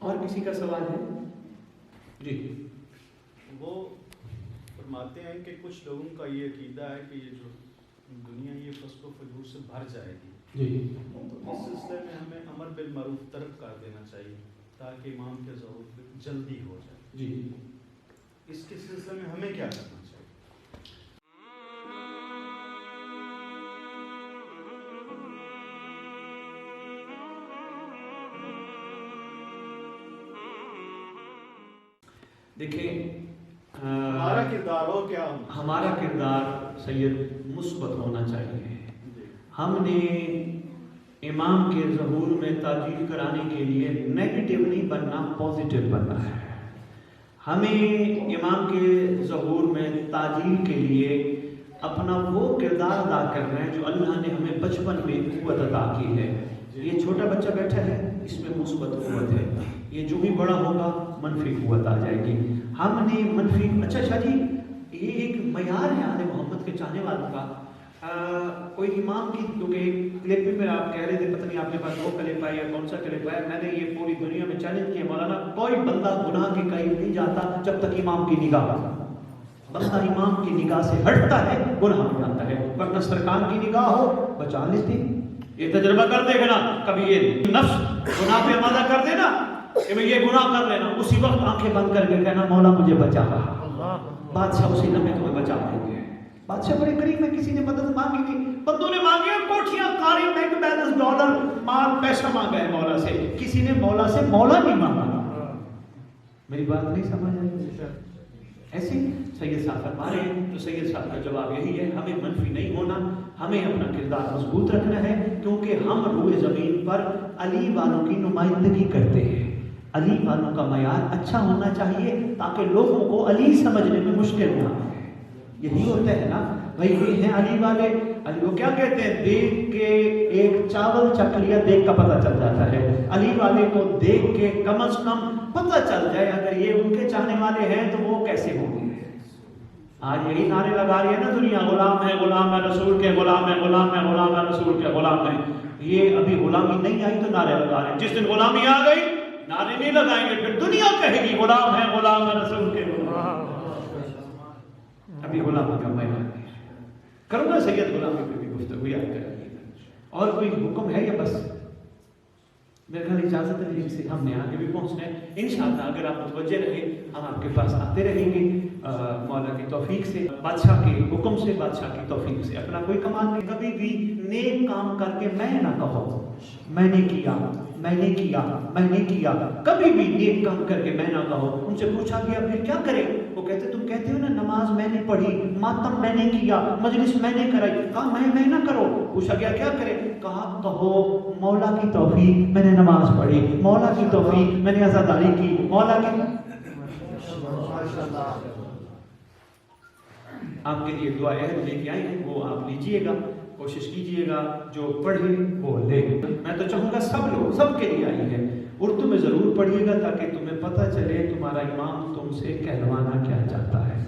और किसी का सवाल है? जी। वो फरमाते हैं कि कुछ लोगों का ये अकीदा है कि ये जो दुनिया ये फस्को फजूर से भर जाएगी जी, तो इस सिलसिले में हमें अमर बिल मारूफ तर्क कर देना चाहिए ताकि इमाम के ज़रूर जल्दी हो जाए जी। इसके सिलसिले में हमें क्या करना चाहिए? देखिए हमारा किरदार हो क्या? हमारा किरदार सैयद मुस्बत होना चाहिए। हमने इमाम के ज़हूर में ताजील कराने के लिए नेगेटिव नहीं बनना, पॉजिटिव बनना है। हमें इमाम के ज़हूर में ताजील के लिए अपना वो किरदार अदा करना है जो अल्लाह ने हमें बचपन में क़ुव्वत अदा की है। ये छोटा बच्चा बैठा है, इसमें मुस्बत क़ुव्वत है, ये जो भी बड़ा होगा मनफी क़ुव्वत आ जाएगी। हमने मनफी, अच्छा शाह जी, ये एक मयार है आले मोहम्मद के चाहने वालों का। कोई इमाम की, क्योंकि क्लिप में आप कह रहे थे, पता नहीं आपके पास वो क्लिप आई या कौन सा क्लिप आया, मैंने ये पूरी दुनिया में चैलेंज किया, मौलाना कोई बंदा गुनाह के करीब नहीं जाता जब तक इमाम की निगाह, बंदा इमाम की निगाह से हटता है गुनाह में जाता है, वरना सरकार की निगाह हो बचा लेती। ये तजुर्बा कर देखना, कभी ये नफ्स गुनाह पे आमादा कर देना, کہ میں یہ گناہ کر لینا، اسی وقت آنکھیں بند کر کے کہنا مولا مجھے بچا رہا، بادشاہ اسی لمحے تمہیں بچا دیں گے۔ بادشاہ بڑے قریب ہے، کسی نے مدد مانگی نہیں، بندوں نے مانگی ہے کوٹھیاں کاری، بینک بیلنس، ڈالر، مال، پیسہ مانگا ہے مولا سے، کسی نے مولا سے مولا نہیں مانگا۔ میری بات نہیں سمجھ آئی؟ ایسے سید صاحب فرما رہے ہیں، تو سید صاحب کا جواب یہی ہے، ہمیں منفی نہیں ہونا، ہمیں اپنا کردار مضبوط رکھنا ہے، کیونکہ ہم روئے زمین پر علی والوں کی نمائندگی کرتے ہیں۔ علی والوں کا معیار اچھا ہونا چاہیے تاکہ لوگوں کو علی سمجھنے میں مشکل نہ ہو۔ یہی ہوتا ہے نا بھائی، یہ ہیں علی والے، علی وہ کیا کہتے ہیں، دیکھ کے ایک چاول چکھ لیا، دیکھ کا پتہ چل جاتا ہے۔ علی والے کو دیکھ کے کم از کم پتہ چل جائے اگر یہ ان کے چاہنے والے ہیں تو وہ کیسے ہوں گے۔ آج یہی نعرے لگا رہی ہے نا دنیا، غلام ہے رسول کے، غلام ہے غلام ہے رسول کے، غلام ہے۔ یہ ابھی غلامی نہیں آئی تو نعرے لگا رہے ہیں، جس دن غلامی آ گئی نعرے نہیں لگائیں گے، پھر دنیا کہے گی غلام ہے رسول کے۔ ابھی غلامی کا میں کروں گا، سید غلامی پہ بھی گفتگو یاد کریں گے۔ اور کوئی حکم ہے یا بس؟ میرے خیال اجازت ہے سے ہم نے آگے بھی پہنچنا ہے انشاءاللہ۔ اگر آپ متوجہ رہیں ہم آپ کے پاس آتے رہیں گے مولا کی توفیق سے، بادشاہ کے حکم سے، بادشاہ کی توفیق سے۔ اپنا کوئی کمال نہیں، کبھی بھی نیک کام کر کے میں نہ کہو میں نے کیا میں نے کیا میں نے کیا، کبھی بھی نیک کام کر کے میں نہ کہو۔ ان سے پوچھا گیا پھر کیا کرے؟ وہ کہتے تم کہتے ہو نا نماز میں نے پڑھی، ماتم میں نے کیا، مجلس میں نے کرائی، کہا میں نہ کرو۔ پوچھا گیا کیا کرے؟ کہا کہو مولا کی توفیق میں نے نماز پڑھی، مولا کی توفیق میں نے عزاداری کی، مولا کی۔ آپ کے لیے دعا عہد لے کے آئے ہیں، وہ آپ لیجئے گا، کوشش کیجئے گا، جو پڑھے وہ لے۔ میں تو چاہوں گا سب لوگ، سب کے لیے آئی ہے، اردو میں ضرور پڑھیے گا تاکہ تمہیں پتہ چلے تمہارا امام تم سے کہلوانا کیا چاہتا ہے۔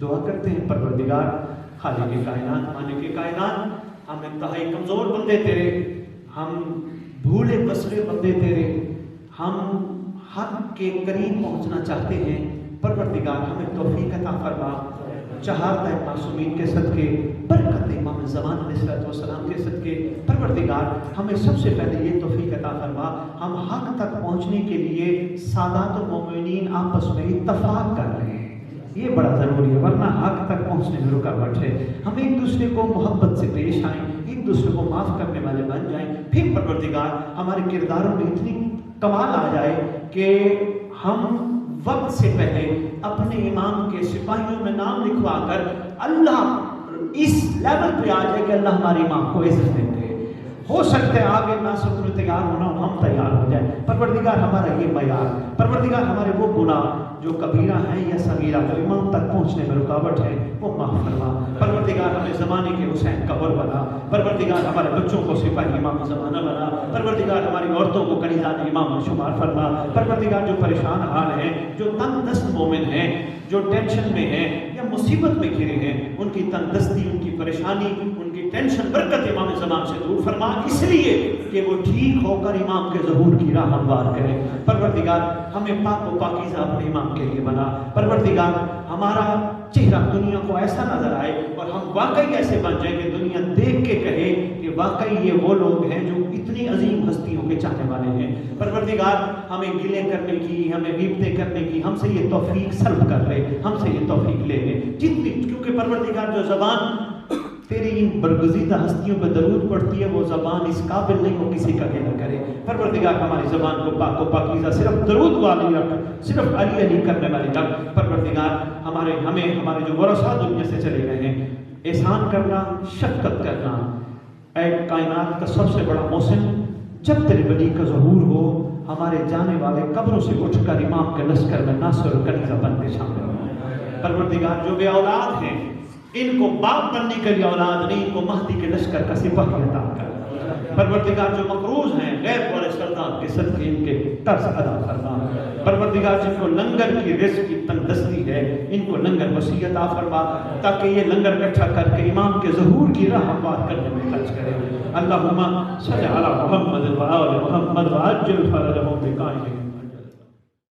دعا کرتے ہیں پروردگار خالق کائنات، مالک کائنات، ہم انتہائی کمزور بندے تیرے، ہم بھولے بسرے بندے تیرے، ہم حق کے قریب پہنچنا چاہتے ہیں۔ پروردگار ہمیں توفیق عطا فرما، چہارتہ معصومین کے صدقے، برکت امام زمان علیہ السلام کے صدقے۔ پروردگار ہمیں سب سے پہلے یہ توفیق عطا فرما، ہم حق تک پہنچنے کے لیے سادات المومنین آپس میں اتفاق کر رہے ہیں، یہ بڑا ضروری ہے، ورنہ حق تک پہنچنے میں رکاوٹ ہے۔ ہم ایک دوسرے کو محبت سے پیش آئیں، ایک دوسرے کو معاف کرنے والے بن جائیں، پھر پروردگار ہمارے کرداروں میں اتنی کمال آ جائے کہ ہم وقت سے پہلے اپنے امام کے سپاہیوں میں نام لکھوا کر اللہ اس لیول پہ آ جائے کہ اللہ ہمارے امام کو عزت دیں گے۔ ہو سکتا ہے آگے ناصر میں تیار ہونا ہو، ہم تیار ہو جائیں۔ پروردگار ہمارا یہ معیار، پروردگار ہمارے وہ گناہ جو کبیرہ ہیں یا صغیرہ جو امام تک پہنچنے میں رکاوٹ ہے وہ معاف فرما۔ پروردگار ہمیں زمانے کے حسین قبر بنا، پروردگار ہمارے بچوں کو سپاہی امام زمانہ بنا، پروردگار ہماری عورتوں کو کنیزان امام شمار فرما۔ پروردگار جو پریشان حال ہیں، جو تنگ دست مومن ہیں، جو ٹینشن میں ہیں یا مصیبت میں گھرے ہیں، ان کی تنگ دستی، ان کی پریشانی، ان کی ٹینشن برکت امام زمان سے دور فرما، اس لیے کہ وہ ٹھیک ہو کر امام کے ظہور کی راہ ہموار کریں۔ پروردگار ہمیں پاک و پاکیزہ اپنے امام کے لیے بنا۔ پروردگار ہمارا چہرہ دنیا کو ایسا نظر آئے اور ہم واقعی ایسے بن جائیں کہ دنیا دیکھ کے کہے کہ واقعی یہ وہ لوگ ہیں جو اتنی عظیم ہستیوں کے چاہنے والے ہیں۔ پروردگار ہمیں گلے کرنے کی، ہمیں غیبتیں کرنے کی، ہم سے یہ توفیق سلب کر لے، ہم سے یہ توفیق لے لے جتنی، کیونکہ پروردگار جو زبان تیری ان برگزیدہ ہستیوں پہ درود پڑھتی ہے وہ زبان اس قابل نہیں ہو کسی کا گلہ کرے۔ پروردگار ہماری زبان کو پاک و پاکیزہ صرف درود والی رکھ، صرف علی علی کرنے والی رکھ۔ پروردگار ہمارے جو ورثاء دنیا سے چلے گئے ہیں، احسان کرنا، شفقت کرنا، اے کائنات کا سب سے بڑا محسن، جب تیرے ولی کا ظہور ہو ہمارے جانے والے قبروں سے اٹھ کر امام کے لشکر میں ناصر و کنیزہ بن کے شامل ہو۔ پروردگار جو بے اولاد ہیں ان کو باپ بننے کے لیے اولاد نہیں، ان کو مہدی کے لشکر کا سپاہی عطا کر۔ پروردگار جو مقروض ہیں غیر والے سردار کے صدقے ان کے قرض ادا فرما۔ پروردگار جن کو لنگر کی رزق کی تنگ دستی ہے ان کو لنگر وسیع عطا فرما تاکہ یہ لنگر اکٹھا کر کے امام کے ظہور کی راہ ہموار کرنے میں خرچ کرے۔ اللہم صلی علی محمد و آل محمد وعجل فرجہم بقائمک